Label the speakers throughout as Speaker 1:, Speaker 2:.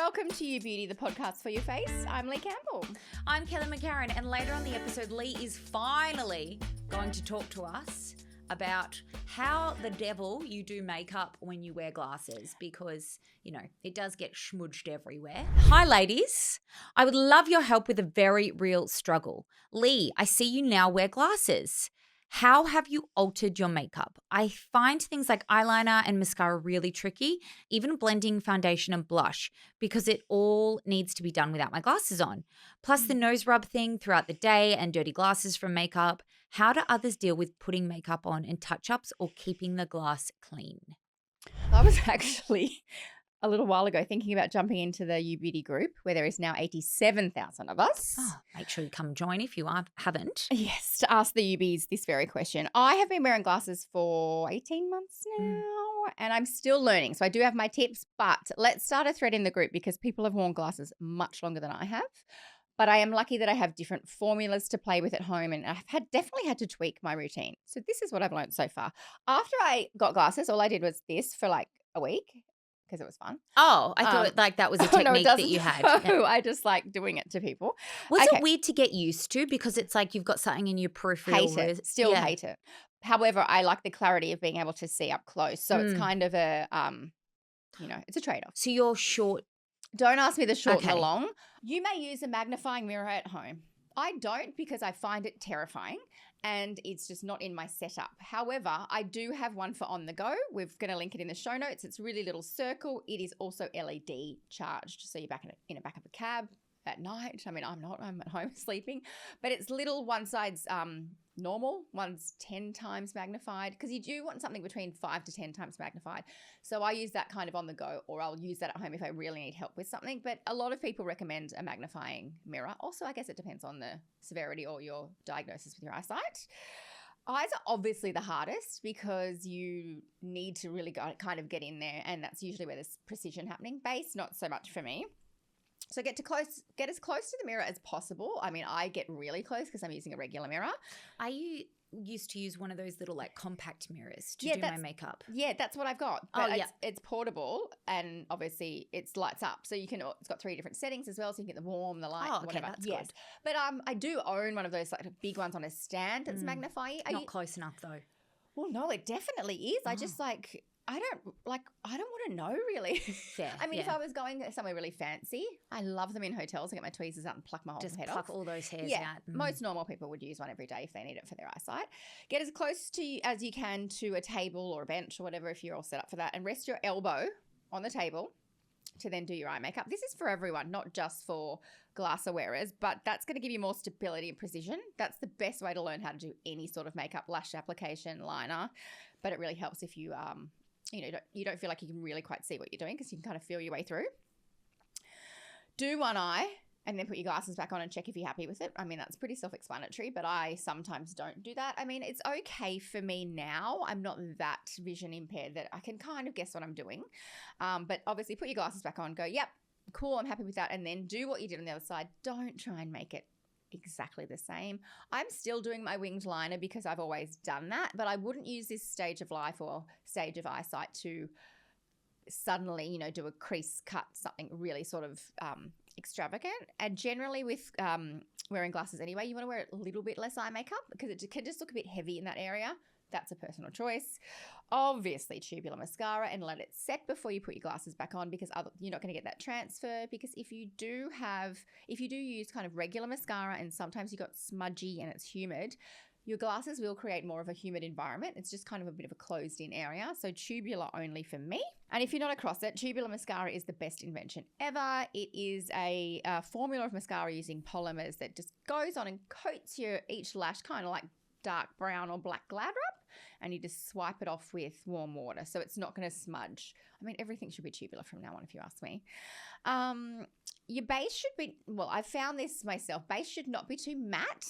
Speaker 1: welcome to You Beauty, the podcast for your face. I'm Leigh Campbell.
Speaker 2: I'm McCarren, and later on the episode, Leigh is finally going to talk to us about how the devil you do makeup when you wear glasses, because, you know, it does get schmudged everywhere. Hi, ladies. I would love your help with a very real struggle. Leigh, I see you now wear glasses. How have you altered your makeup? I find things like eyeliner and mascara really tricky, even blending foundation and blush, because it all needs to be done without my glasses on. Plus the nose rub thing throughout the day and dirty glasses from makeup. How do others deal with putting makeup on and touch-ups or keeping the glass clean?
Speaker 1: I was actually a little while ago thinking about jumping into the You Beauty group where there is now 87,000 of us.
Speaker 2: Oh, make sure you come join if you haven't.
Speaker 1: Yes, to ask the UBs this very question. I have been wearing glasses for 18 months now and I'm still learning. So I do have my tips, but let's start a thread in the group because people have worn glasses much longer than I have. But I am lucky that I have different formulas to play with at home and I've definitely had to tweak my routine. So this is what I've learned so far. After I got glasses, all I did was this for like a week because it was fun.
Speaker 2: Oh, I thought like that was a technique that you had.
Speaker 1: No, I just like doing it to people.
Speaker 2: Was it weird to get used to because it's like you've got something in your peripheral?
Speaker 1: Hate it. Still hate it. However, I like the clarity of being able to see up close. So it's kind of a, it's a trade-off.
Speaker 2: So you're short.
Speaker 1: Don't ask me the short and the long. You may use a magnifying mirror at home. I don't because I find it terrifying and it's just not in my setup. However, I do have one for on the go. We're going to link it in the show notes. It's a really little circle. It is also LED charged. So you're back in the back of a cab at night. I mean, I'm not. I'm at home sleeping. But it's little. One side's normal, one's 10 times magnified because you do want something between 5 to 10 times magnified. So I use that kind of on the go or I'll use that at home if I really need help with something. But a lot of people recommend a magnifying mirror. Also, I guess it depends on the severity or your diagnosis with your eyesight. Eyes are obviously the hardest because you need to really kind of get in there and that's usually where there's precision happening. Base, not so much for me. So get as close to the mirror as possible. I mean, I get really close because I'm using a regular mirror.
Speaker 2: I used to use one of those little like compact mirrors to do my makeup.
Speaker 1: Yeah, that's what I've got. But it's portable and obviously it lights up. So you can, it's got 3 different settings as well. So you can get the warm, the light, whatever.
Speaker 2: That's good.
Speaker 1: But I do own one of those like big ones on a stand that's magnifying.
Speaker 2: Not close enough though.
Speaker 1: Well, no, it definitely is. I just I don't want to know really.
Speaker 2: Fair,
Speaker 1: I mean, if I was going somewhere really fancy, I love them in hotels. I get my tweezers out and pluck my whole head off.
Speaker 2: Pluck all those hairs out.
Speaker 1: Most normal people would use one every day if they need it for their eyesight. Get as close as you can to a table or a bench or whatever if you're all set up for that and rest your elbow on the table to then do your eye makeup. This is for everyone, not just for glass wearers, but that's going to give you more stability and precision. That's the best way to learn how to do any sort of makeup, lash application, liner, but it really helps if you you don't feel like you can really quite see what you're doing because you can kind of feel your way through. Do one eye and then put your glasses back on and check if you're happy with it. I mean, that's pretty self-explanatory, but I sometimes don't do that. I mean, it's okay for me now. I'm not that vision impaired that I can kind of guess what I'm doing. But obviously put your glasses back on, go, yep, cool, I'm happy with that. And then do what you did on the other side. Don't try and make it exactly the same. I'm still doing my winged liner because I've always done that, but I wouldn't use this stage of life or stage of eyesight to suddenly, do a crease cut, something really sort of extravagant. And generally with wearing glasses anyway, you want to wear a little bit less eye makeup because it can just look a bit heavy in that area. That's a personal choice. Obviously, tubular mascara and let it set before you put your glasses back on because you're not going to get that transfer because if you do use kind of regular mascara and sometimes you got smudgy and it's humid, your glasses will create more of a humid environment. It's just kind of a bit of a closed in area. So tubular only for me. And if you're not across it, tubular mascara is the best invention ever. It is a formula of mascara using polymers that just goes on and coats each lash kind of like dark brown or black glad wrap and you just swipe it off with warm water so it's not going to smudge. I mean, everything should be tubular from now on if you ask me. Your base should be, well, I found this myself, base should not be too matte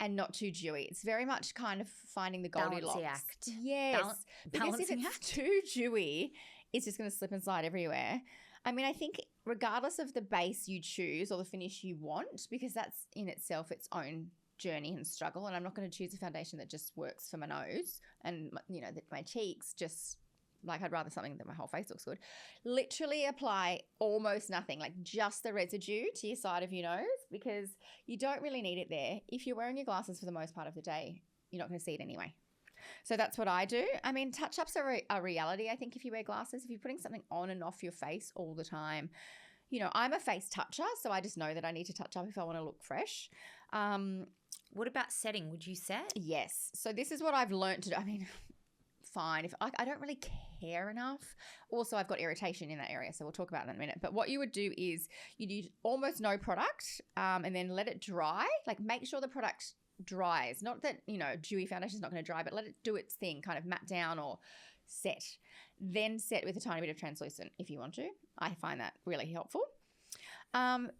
Speaker 1: and not too dewy. It's very much kind of finding the Goldilocks.
Speaker 2: Balancing act.
Speaker 1: Yes. Because if it's too dewy, it's just going to slip and slide everywhere. I mean, I think regardless of the base you choose or the finish you want, because that's in itself its own journey and struggle, and I'm not going to choose a foundation that just works for my nose and my cheeks, just like I'd rather something that my whole face looks good. Literally apply almost nothing, like just the residue to your side of your nose, because you don't really need it there. If you're wearing your glasses for the most part of the day, you're not going to see it anyway. So that's what I do. I mean, touch-ups are a reality, I think, if you wear glasses. If you're putting something on and off your face all the time, you know, I'm a face toucher, so I just know that I need to touch up if I want to look fresh.
Speaker 2: What about setting? Would you set?
Speaker 1: Yes. So this is what I've learned to do. I mean, fine. If I don't really care enough. Also, I've got irritation in that area, so we'll talk about that in a minute. But what you would do is you'd use almost no product and then let it dry. Like make sure the product dries. Not that, you know, dewy foundation is not going to dry, but let it do its thing, kind of matte down or set. Then set with a tiny bit of translucent if you want to. I find that really helpful.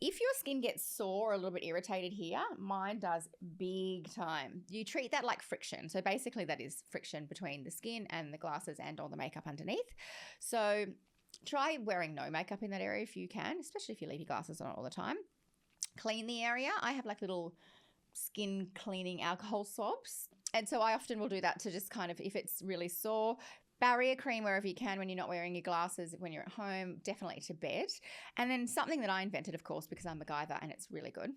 Speaker 1: If your skin gets sore or a little bit irritated here, mine does big time. You treat that like friction. So basically that is friction between the skin and the glasses and all the makeup underneath. So try wearing no makeup in that area if you can, especially if you leave your glasses on all the time. Clean the area. I have like little skin cleaning alcohol swabs. And so I often will do that to just kind of, if it's really sore, barrier cream wherever you can when you're not wearing your glasses, when you're at home, definitely to bed. And then something that I invented, of course, because I'm MacGyver and it's really good.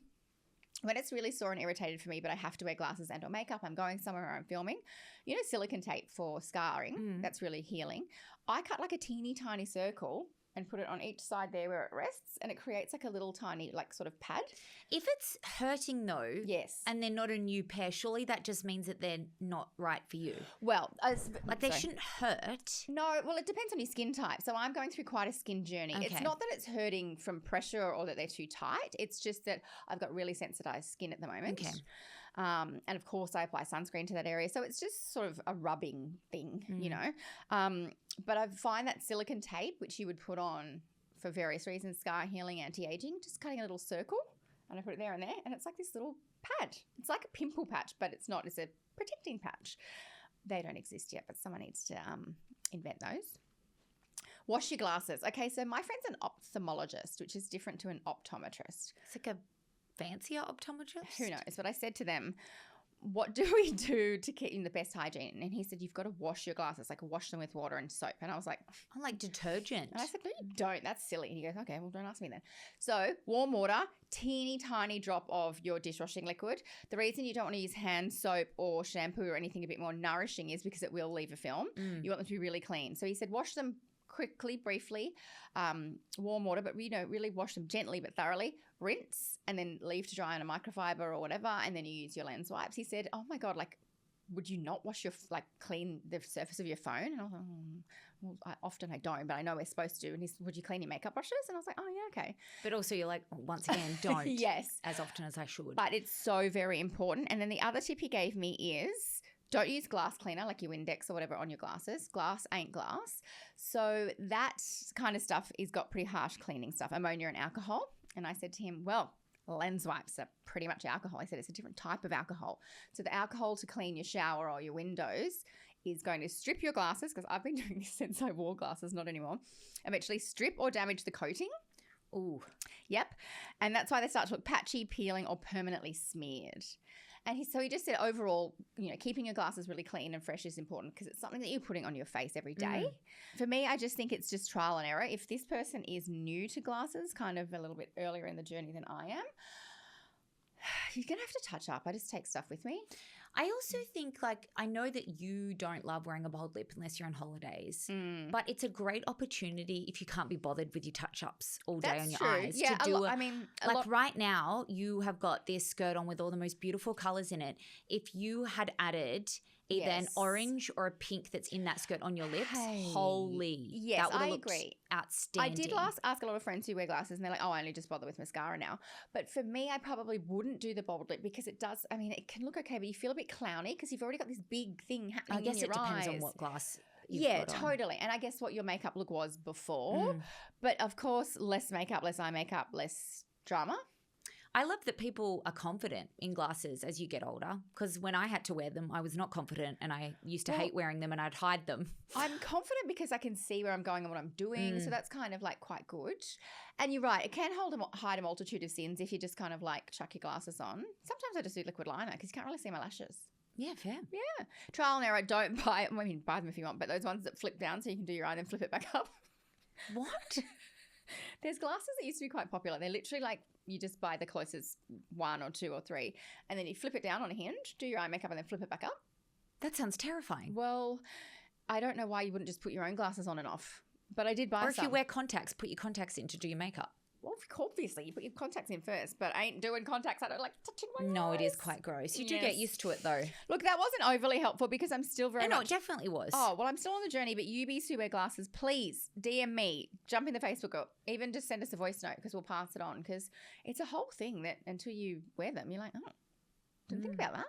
Speaker 1: When it's really sore and irritated for me, but I have to wear glasses and or makeup, I'm going somewhere or I'm filming, you know, silicone tape for scarring, that's really healing. I cut like a teeny tiny circle and put it on each side there where it rests, and it creates like a little tiny like sort of pad.
Speaker 2: If it's hurting though,
Speaker 1: yes,
Speaker 2: and they're not a new pair, surely that just means that they're not right for you.
Speaker 1: Well,
Speaker 2: like they shouldn't hurt.
Speaker 1: No, well, it depends on your skin type. So I'm going through quite a skin journey. Okay. It's not that it's hurting from pressure or that they're too tight. It's just that I've got really sensitized skin at the moment. Okay. And of course I apply sunscreen to that area. So it's just sort of a rubbing thing, you know. But I find that silicone tape, which you would put on for various reasons, scar healing, anti-aging, just cutting a little circle and I put it there and there, and it's like this little pad. It's like a pimple patch, but it's not. It's a protecting patch. They don't exist yet, but someone needs to invent those. Wash your glasses. Okay, so my friend's an ophthalmologist, which is different to an optometrist.
Speaker 2: It's like a fancier optometrist?
Speaker 1: Who knows? But I said to them, what do we do to keep in the best hygiene? And he said, you've got to wash your glasses, like wash them with water and soap. And I was like,
Speaker 2: I like detergent.
Speaker 1: And I said, no, you don't. That's silly. And he goes, okay, well, don't ask me then. So warm water, teeny tiny drop of your dishwashing liquid. The reason you don't want to use hand soap or shampoo or anything a bit more nourishing is because it will leave a film. You want them to be really clean. So he said, wash them quickly, briefly, warm water, but, you know, really wash them gently but thoroughly. Rinse and then leave to dry on a microfiber or whatever, and then you use your lens wipes. He said, oh my God, like, would you not wash your, like, clean the surface of your phone? And I was like, well, often I don't, but I know we're supposed to. And he said, would you clean your makeup brushes? And I was like, oh yeah, okay.
Speaker 2: But also you're like, once again, don't.
Speaker 1: Yes.
Speaker 2: As often as I should.
Speaker 1: But it's so very important. And then the other tip he gave me is, don't use glass cleaner like your Windex or whatever on your glasses. Glass ain't glass. So that kind of stuff is got pretty harsh cleaning stuff, ammonia and alcohol. And I said to him, well, lens wipes are pretty much alcohol. I said it's a different type of alcohol. So the alcohol to clean your shower or your windows is going to strip your glasses, because I've been doing this since I wore glasses, not anymore. Eventually strip or damage the coating.
Speaker 2: Ooh.
Speaker 1: Yep. And that's why they start to look patchy, peeling, or permanently smeared. And so he just said overall, you know, keeping your glasses really clean and fresh is important because it's something that you're putting on your face every day. For me, I just think it's just trial and error. If this person is new to glasses, kind of a little bit earlier in the journey than I am, you're going to have to touch up. I just take stuff with me.
Speaker 2: I also think, like, I know that you don't love wearing a bold lip unless you're on holidays, but it's a great opportunity if you can't be bothered with your touch-ups all day on your eyes.
Speaker 1: Yeah,
Speaker 2: to do
Speaker 1: right
Speaker 2: now, you have got this skirt on with all the most beautiful colours in it. If you had added either an orange or a pink that's in that skirt on your lips, holy.
Speaker 1: Yes,
Speaker 2: that would
Speaker 1: I
Speaker 2: have looked
Speaker 1: agree.
Speaker 2: Outstanding.
Speaker 1: I did ask a lot of friends who wear glasses and they're like, oh, I only just bother with mascara now. But for me, I probably wouldn't do the bold lip because it does, I mean, it can look okay, but you feel a bit clowny because you've already got this big thing happening in your eyes.
Speaker 2: I guess it depends on what glass you've got on.
Speaker 1: Totally. And I guess what your makeup look was before. But of course, less makeup, less eye makeup, less drama.
Speaker 2: I love that people are confident in glasses as you get older, because when I had to wear them, I was not confident and I used to hate wearing them and I'd hide them. I'm
Speaker 1: confident because I can see where I'm going and what I'm doing, so that's kind of like quite good. And you're right, it can hide a multitude of sins if you just kind of like chuck your glasses on. Sometimes I just do liquid liner because you can't really see my lashes.
Speaker 2: Yeah, fair.
Speaker 1: Yeah. Trial and error. Don't buy it. I mean, buy them if you want, but those ones that flip down so you can do your eye and then flip it back up.
Speaker 2: What?
Speaker 1: There's glasses that used to be quite popular. They're literally like you just buy the closest 1 or 2 or 3 and then you flip it down on a hinge, do your eye makeup and then flip it back up.
Speaker 2: That sounds terrifying.
Speaker 1: Well, I don't know why you wouldn't just put your own glasses on and off, but I did buy some.
Speaker 2: Or if you wear contacts, put your contacts in to do your makeup.
Speaker 1: Well, obviously, you put your contacts in first, but I ain't doing contacts. I don't like touching my eyes.
Speaker 2: No, it is quite gross. You do get used to it, though.
Speaker 1: Look, that wasn't overly helpful because I'm still very
Speaker 2: No, it definitely was.
Speaker 1: Oh, well, I'm still on the journey, but you bees who wear glasses, please DM me, jump in the Facebook group, even just send us a voice note because we'll pass it on because it's a whole thing that until you wear them, you're like, oh, didn't think about that.